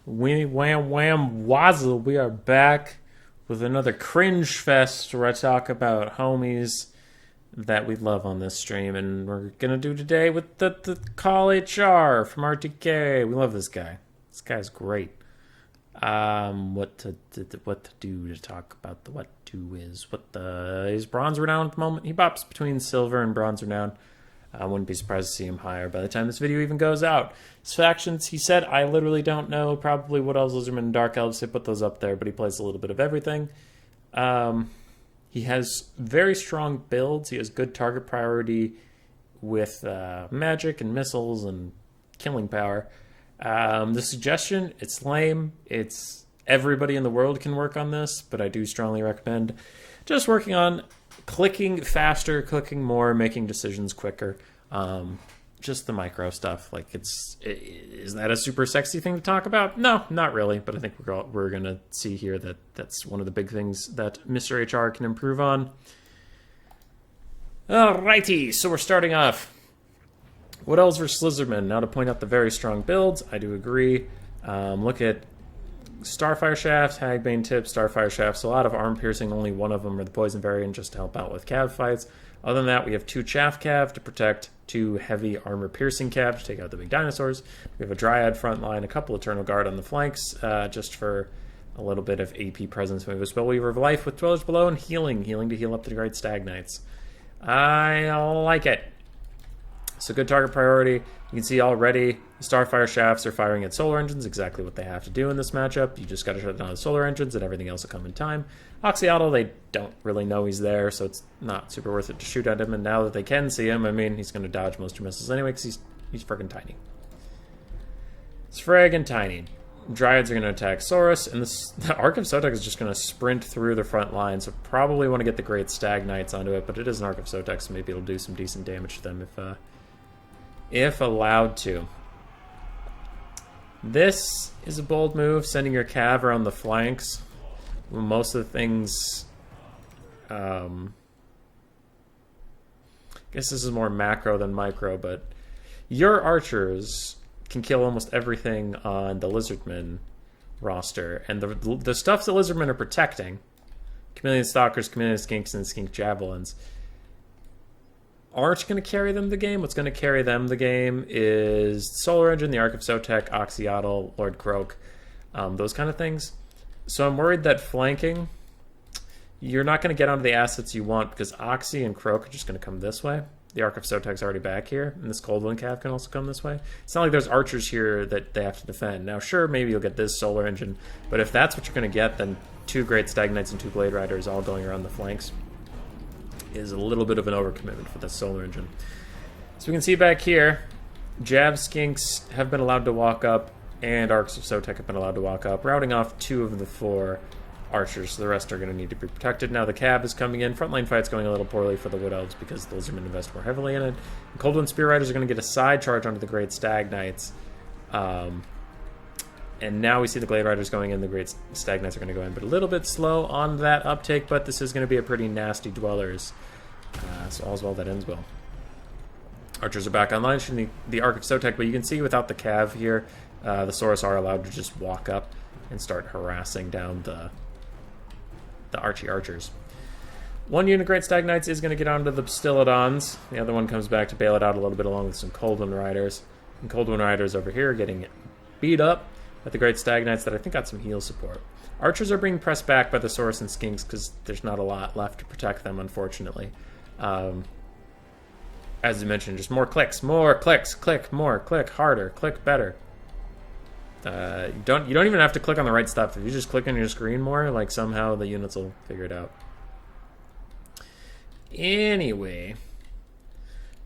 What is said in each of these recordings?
Wham wham wazzle. We are back with another cringe fest where I talk about homies that we love on this stream, and we're gonna do today with the call HR from RTK. We love this guy. This guy's great. What to do to talk about the what to is he's bronze renown at the moment. He bops between silver and bronze renown. I wouldn't be surprised to see him higher by the time this video even goes out. His factions, he said, I literally don't know. Probably Wood Elves, Lizardmen, and Dark Elves. They put those up there, but he plays a little bit of everything. He has very strong builds. He has good target priority with magic and missiles and killing power. The suggestion, it's lame. It's everybody in the world can work on this, but I do strongly recommend just working on clicking faster, clicking more, making decisions quicker. Just the micro stuff. Like, is that a super sexy thing to talk about? No, not really. But I think we're going to see here that that's one of the big things that Mr. HR can improve on. Alrighty, so we're starting off. Wood Elves versus Lizardmen. Now to point out the very strong builds, I do agree. Look at Starfire Shafts, Hagbane Tips, Starfire Shafts. A lot of arm piercing, only one of them are the poison variant just to help out with cav fights. Other than that, we have 2 chaff cav to protect 2 heavy armor piercing cav to take out the big dinosaurs. We have a Dryad front line, a couple Eternal Guard on the flanks, just for a little bit of AP presence. We have a Spellweaver of Life with Dwellers Below and healing to heal up the Great Stagnites. I like it. So good target priority. You can see already the Starfire Shafts are firing at solar engines, exactly what they have to do in this matchup. You just got to shut down the solar engines and everything else will come in time. Oxyotl, they don't really know he's there, so it's not super worth it to shoot at him. And now that they can see him, I mean, he's going to dodge most of your missiles anyway because he's friggin' tiny. It's friggin' tiny. Dryads are going to attack Saurus, and the Arc of Sotek is just going to sprint through the front line, so probably want to get the Great Stagnites onto it, but it is an Arc of Sotek, so maybe it'll do some decent damage to them if allowed to. This is a bold move, sending your cav around the flanks. Most of the things, I guess this is more macro than micro, but your archers can kill almost everything on the Lizardmen roster, and the stuff that Lizardmen are protecting, Chameleon Stalkers, Chameleon Skinks, and Skink Javelins, aren't going to carry them the game. What's going to carry them the game is Solar Engine, the Arc of Sotek, Oxyotl, Lord Croak, those kind of things. So I'm worried that flanking, you're not going to get onto the assets you want because Oxy and Croak are just going to come this way. The Arc of Sotek's already back here, and this Cold Wind Cav can also come this way. It's not like there's archers here that they have to defend. Now, sure, maybe you'll get this Solar Engine, but if that's what you're going to get, then 2 Great Stagnites and 2 Blade Riders all going around the flanks is a little bit of an overcommitment for the Solar Engine. So we can see back here, Jav Skinks have been allowed to walk up, and Arcs of Sotek have been allowed to walk up, routing off 2 of the 4 archers, so the rest are going to need to be protected. Now the Cav is coming in. Frontline fight's going a little poorly for the Wood Elves because the Lizardmen invest more heavily in it. The Cold Wind Spear Riders are going to get a side charge onto the Great Stagnites. And now we see the Glade Riders going in, the Great Stagnites are going to go in, but a little bit slow on that uptake, but this is going to be a pretty nasty Dwellers. So all's well that ends well. Archers are back online, shooting the Arc of Sotek, but you can see without the Cav here, the Saurus are allowed to just walk up and start harassing down the Archers. 1 unit Great Stagnites is going to get onto the Stylodons. The other one comes back to bail it out a little bit along with some Cold Wind Riders. And Cold Wind Riders over here getting beat up at the Great Stagnites that I think got some heal support. Archers are being pressed back by the Saurus and Skinks because there's not a lot left to protect them, unfortunately. As you mentioned, just more clicks, click more, click harder, click better. You don't even have to click on the right stuff. If you just click on your screen more, like somehow the units will figure it out. Anyway,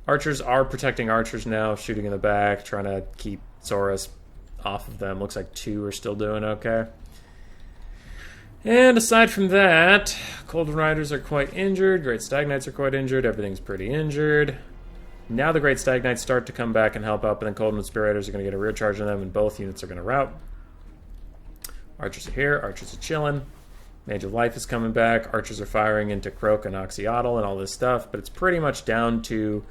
archers are protecting archers now, shooting in the back, trying to keep Saurus off of them. Looks like 2 are still doing okay. And aside from that, Cold Wind Riders are quite injured, Great Stagnites are quite injured, everything's pretty injured. Now the Great Stagnites start to come back and help out, but then Cold Wind Spear Riders are going to get a rear charge on them, and both units are going to rout. Archers are here, archers are chilling. Mage of Life is coming back, archers are firing into Croak and Oxyotl and all this stuff, but it's pretty much down to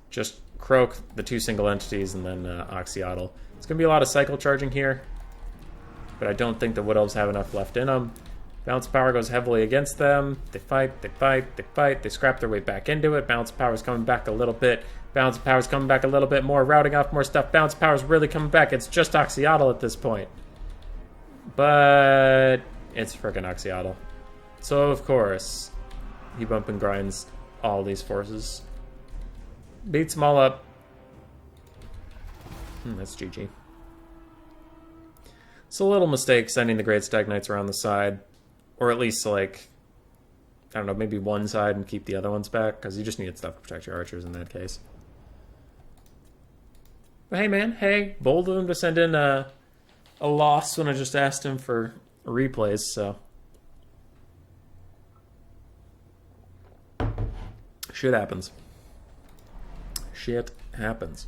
just Croak, the 2 single entities, and then Oxyotl. It's going to be a lot of cycle charging here, but I don't think the Wood Elves have enough left in them. Balance power goes heavily against them. They fight, they fight, they fight. They scrap their way back into it. Balance power is coming back a little bit. Balance power is coming back a little bit more. Routing off more stuff. Balance power is really coming back. It's just Oxyotl at this point. But it's frickin' Oxyotl. So, of course, he bump and grinds all these forces. Beats them all up. That's GG. It's a little mistake sending the Great Stag Knights around the side. Or at least, like, I don't know, maybe one side and keep the other ones back. Because you just needed stuff to protect your archers in that case. But hey, man, hey. Bold of him to send in a loss when I just asked him for replays, so. Shit happens. Shit happens.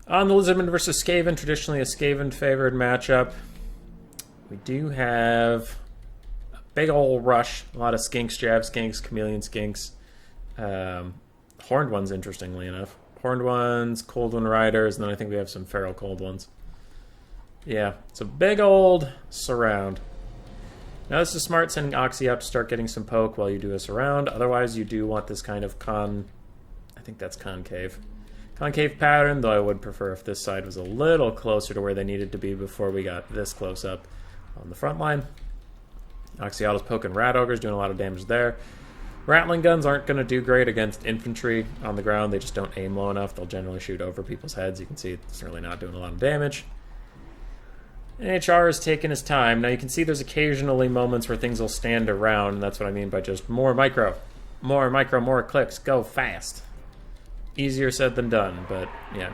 On the Lizardman versus Skaven, traditionally a Skaven-favored matchup. We do have a big old rush. A lot of skinks, jab skinks, chameleon skinks. Horned ones, interestingly enough. Horned ones, cold one riders, and then I think we have some feral cold ones. Yeah, it's a big old surround. Now this is smart, sending Oxy up to start getting some poke while you do a surround. Otherwise, you do want this kind of I think that's concave pattern, though I would prefer if this side was a little closer to where they needed to be before we got this close up on the front line. Oxyotl's poking Rat Ogres, doing a lot of damage there. Rattling guns aren't going to do great against infantry on the ground. They just don't aim low enough. They'll generally shoot over people's heads. You can see it's really not doing a lot of damage. And HR is taking his time. Now you can see there's occasionally moments where things will stand around, and that's what I mean by just more micro, more clicks, go fast. Easier said than done, but yeah.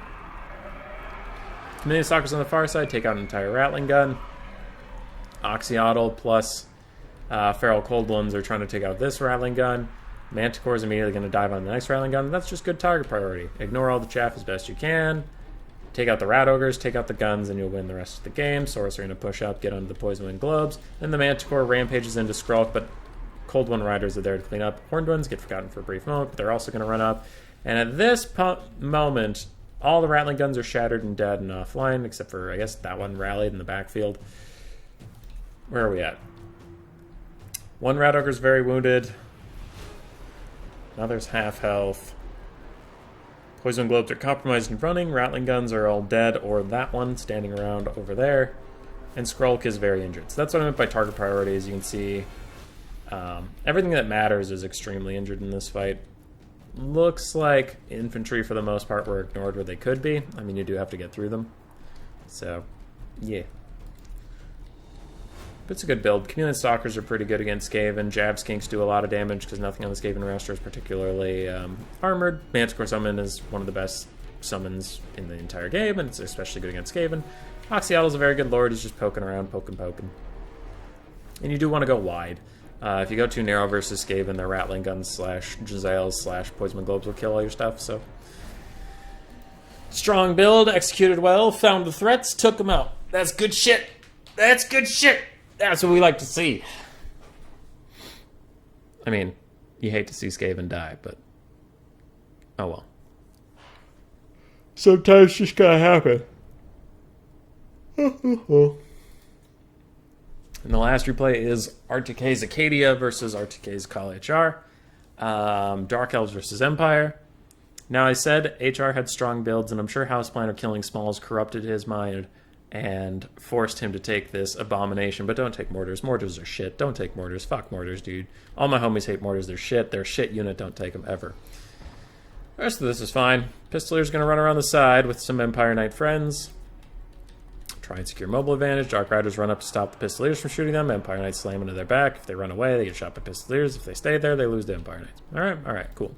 Chameleon Stalkers on the far side take out an entire Rattling gun. Oxyotl plus Feral Cold Ones are trying to take out this Rattling gun. Manticore is immediately going to dive on the next Rattling gun. That's just good target priority. Ignore all the chaff as best you can. Take out the Rat Ogres, take out the guns, and you'll win the rest of the game. Saurus are going to push up, get under the Poison Wind Globes. Then the Manticore rampages into Skrulk, but Cold One Riders are there to clean up. Horned Ones get forgotten for a brief moment, but they're also going to run up. And at this moment, all the Rattling guns are shattered and dead and offline, except for, I guess, that one rallied in the backfield. Where are we at? One Rat Ogre's very wounded. Another's half health. Poison Globes are compromised and running. Rattling guns are all dead, or that one standing around over there. And Skrulk is very injured. So that's what I meant by target priorities. You can see everything that matters is extremely injured in this fight. Looks like infantry, for the most part, were ignored where they could be. I mean, you do have to get through them. So, yeah. But it's a good build. Chameleon Stalkers are pretty good against Skaven. Jab Skinks do a lot of damage because nothing on the Skaven roster is particularly armored. Manticore Summon is one of the best summons in the entire game, and it's especially good against Skaven. Oxyotl is a very good lord. He's just poking around, poking. And you do want to go wide. If you go too narrow versus Skaven, their Rattling Guns / Giselles / Poison Globes will kill all your stuff, so. Strong build, executed well, found the threats, took them out. That's good shit. That's good shit. That's what we like to see. I mean, you hate to see Skaven die, but oh well. Sometimes just gotta happen. And the last replay is RTK's Acadia versus RTK's Call HR. Dark Elves versus Empire. Now, I said HR had strong builds, and I'm sure Houseplant or Killing Smalls corrupted his mind and forced him to take this abomination. But don't take mortars. Mortars are shit. Don't take mortars. Fuck mortars, dude. All my homies hate mortars. They're shit. They're a shit unit. Don't take them ever. The rest of this is fine. Pistolier's going to run around the side with some Empire Knight friends. Try and secure mobile advantage. Dark Riders run up to stop the Pistoliers from shooting them. Empire Knights slam into their back. If they run away, they get shot by Pistoliers. If they stay there, they lose to Empire Knights. Alright, cool.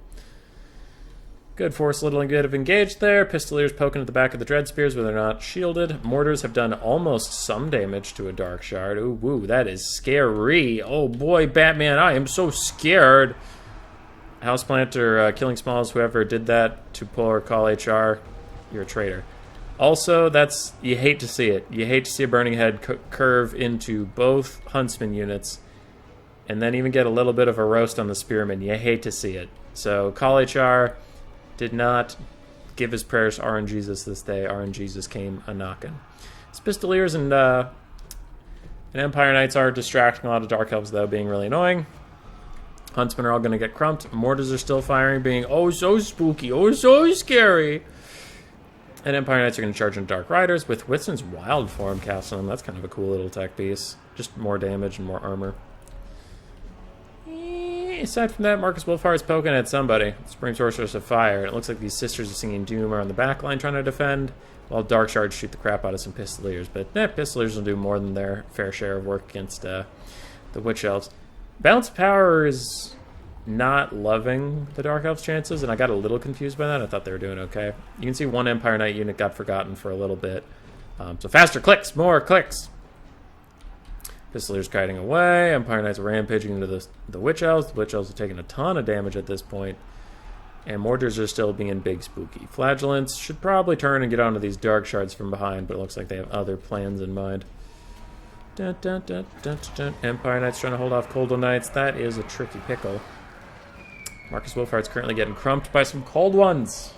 Good force, little and good have engaged there. Pistoliers poking at the back of the Dread Spears, but they're not shielded. Mortars have done almost some damage to a Dark Shard. Ooh, woo, that is scary. Oh boy, Batman, I am so scared. Houseplant or Killing Smalls, whoever did that to pull or call HR, you're a traitor. Also, you hate to see it. You hate to see a Burning Head curve into both Huntsman units and then even get a little bit of a roast on the Spearman. You hate to see it. So, Call HR did not give his prayers to RNGesus this day. RNGesus came a-knockin'. His Pistoliers and Empire Knights are distracting a lot of Dark Elves, though, being really annoying. Huntsmen are all going to get crumped. Mortars are still firing, being oh so spooky, oh so scary. And Empire Knights are going to charge into Dark Riders with Whitson's Wild Form cast on them. That's kind of a cool little tech piece. Just more damage and more armor. Aside from that, Marcus Wolfhard is poking at somebody. Supreme Sorceress of Fire. And it looks like these Sisters of Singing Doom are on the back line trying to defend, while Dark Shards shoot the crap out of some Pistoliers. But Pistoliers will do more than their fair share of work against the Witch Elves. Balance of Power is not loving the Dark Elves' chances, and I got a little confused by that. I thought they were doing okay. You can see one Empire Knight unit got forgotten for a little bit. So faster clicks, more clicks. Pistoliers kiting away. Empire Knights rampaging into the Witch Elves. The Witch Elves are taking a ton of damage at this point. And Mortars are still being big spooky. Flagellants should probably turn and get onto these Dark Shards from behind, but it looks like they have other plans in mind. Dun, dun, dun, dun, dun. Empire Knights trying to hold off Coldwell Knights. That is a tricky pickle. Marcus Wolfhard's currently getting crumped by some cold ones.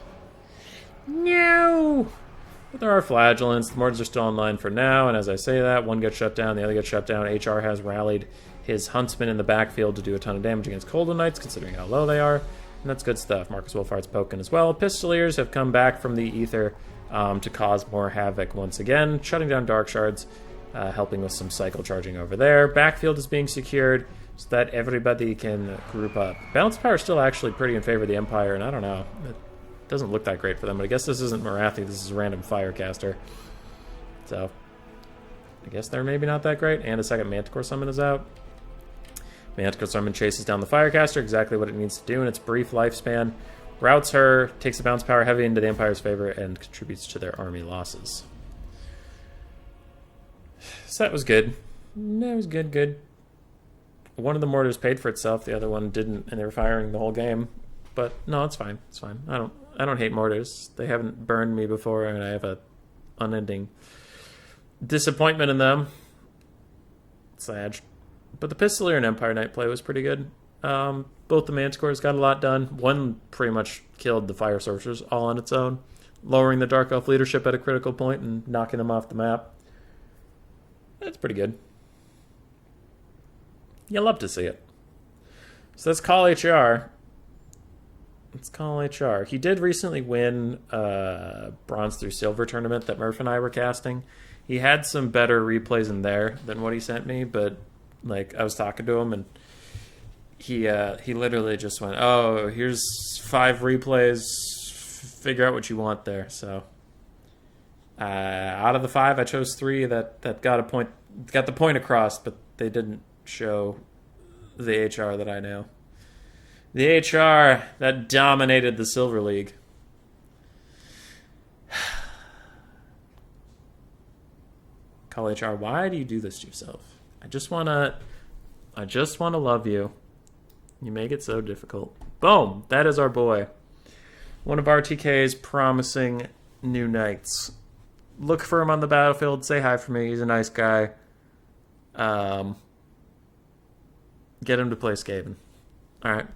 No! But there are Flagellants. The Mortars are still online for now, and as I say that, one gets shut down, the other gets shut down. HR has rallied his Huntsman in the backfield to do a ton of damage against Coldwell Knights, considering how low they are, and that's good stuff. Marcus Wolfhard's poking as well. Pistoliers have come back from the ether to cause more havoc once again, shutting down Dark Shards, helping with some cycle charging over there. Backfield is being secured so that everybody can group up. Balance Power is still actually pretty in favor of the Empire, and I don't know. It doesn't look that great for them, but I guess this isn't Marathi, this is a random Firecaster. So, I guess they're maybe not that great. And a second Manticore Summon is out. Manticore Summon chases down the Firecaster, exactly what it needs to do in its brief lifespan. Routes her, takes the Bounce Power heavy into the Empire's favor, and contributes to their army losses. So that was good. That was good. One of the Mortars paid for itself, the other one didn't, and they were firing the whole game. But no, it's fine. It's fine. I don't hate Mortars. They haven't burned me before, and I have a unending disappointment in them. Sad. But the Pistolier and Empire Knight play was pretty good. Both the Manticores got a lot done. One pretty much killed the Fire Sorcerers all on its own, lowering the Dark Elf leadership at a critical point and knocking them off the map. That's pretty good. You love to see it. So let's call HR. He did recently win a Bronze through Silver tournament that Murph and I were casting. He had some better replays in there than what he sent me, but like I was talking to him and he literally just went, "Oh, here's 5 replays. Figure out what you want there." So out of the 5, I chose 3 that got the point across, but they didn't show the HR that I know. The HR that dominated the Silver League. Call HR, why do you do this to yourself? I just wanna love you. You make it so difficult. Boom! That is our boy. One of RTK's promising new knights. Look for him on the battlefield. Say hi for me. He's a nice guy. Get him to play Skaven. Alright.